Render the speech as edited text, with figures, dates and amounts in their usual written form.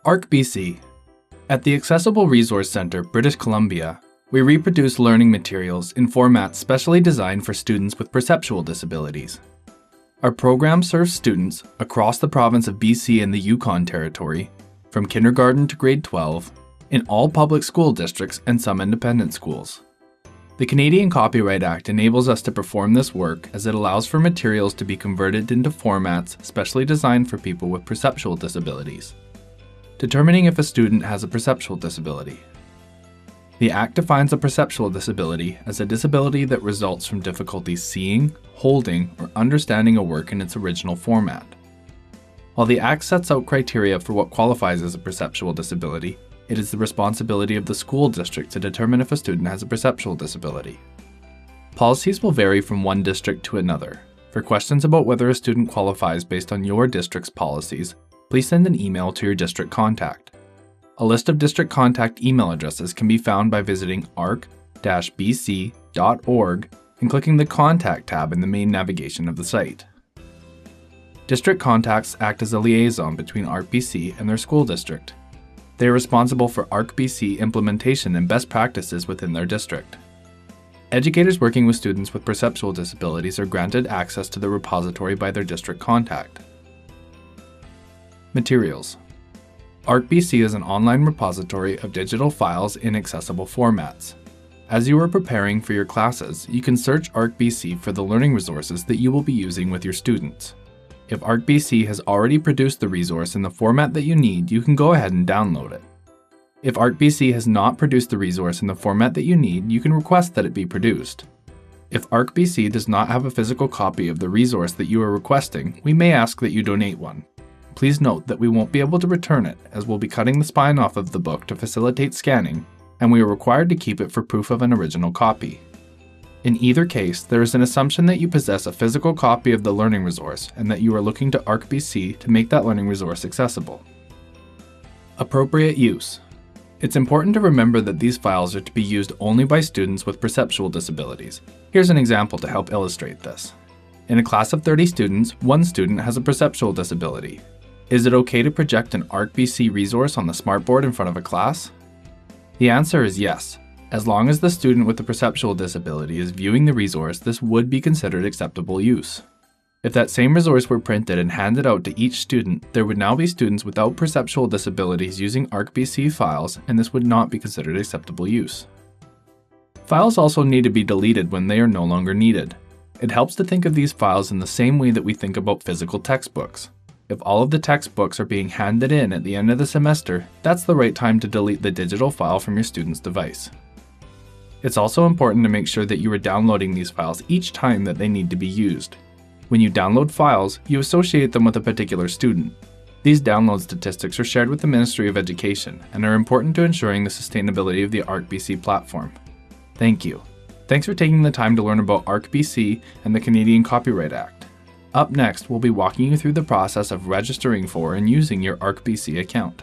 ARC-BC. At the Accessible Resource Centre, British Columbia, we reproduce learning materials in formats specially designed for students with perceptual disabilities. Our program serves students across the province of BC and the Yukon Territory, from kindergarten to grade 12, in all public school districts and some independent schools. The Canadian Copyright Act enables us to perform this work as it allows for materials to be converted into formats specially designed for people with perceptual disabilities. Determining if a student has a perceptual disability. The Act defines a perceptual disability as a disability that results from difficulty seeing, holding, or understanding a work in its original format. While the Act sets out criteria for what qualifies as a perceptual disability, it is the responsibility of the school district to determine if a student has a perceptual disability. Policies will vary from one district to another. For questions about whether a student qualifies based on your district's policies, please send an email to your district contact. A list of district contact email addresses can be found by visiting arc-bc.org and clicking the Contact tab in the main navigation of the site. District contacts act as a liaison between ARC-BC and their school district. They are responsible for ARC-BC implementation and best practices within their district. Educators working with students with perceptual disabilities are granted access to the repository by their district contact. Materials. ARC-BC is an online repository of digital files in accessible formats. As you are preparing for your classes, you can search ARC-BC for the learning resources that you will be using with your students. If ARC-BC has already produced the resource in the format that you need, you can go ahead and download it. If ARC-BC has not produced the resource in the format that you need, you can request that it be produced. If ARC-BC does not have a physical copy of the resource that you are requesting, we may ask that you donate one. Please note that we won't be able to return it, as we'll be cutting the spine off of the book to facilitate scanning, and we are required to keep it for proof of an original copy. In either case, there is an assumption that you possess a physical copy of the learning resource and that you are looking to ARC-BC to make that learning resource accessible. Appropriate use. It's important to remember that these files are to be used only by students with perceptual disabilities. Here's an example to help illustrate this. In a class of 30 students, one student has a perceptual disability. Is it okay to project an ARC-BC resource on the smartboard in front of a class? The answer is yes. As long as the student with the perceptual disability is viewing the resource, this would be considered acceptable use. If that same resource were printed and handed out to each student, there would now be students without perceptual disabilities using ARC-BC files, and this would not be considered acceptable use. Files also need to be deleted when they are no longer needed. It helps to think of these files in the same way that we think about physical textbooks. If all of the textbooks are being handed in at the end of the semester, that's the right time to delete the digital file from your student's device. It's also important to make sure that you are downloading these files each time that they need to be used. When you download files, you associate them with a particular student. These download statistics are shared with the Ministry of Education and are important to ensuring the sustainability of the ARC-BC platform. Thank you. Thanks for taking the time to learn about ARC-BC and the Canadian Copyright Act. Up next, we'll be walking you through the process of registering for and using your ARC-BC account.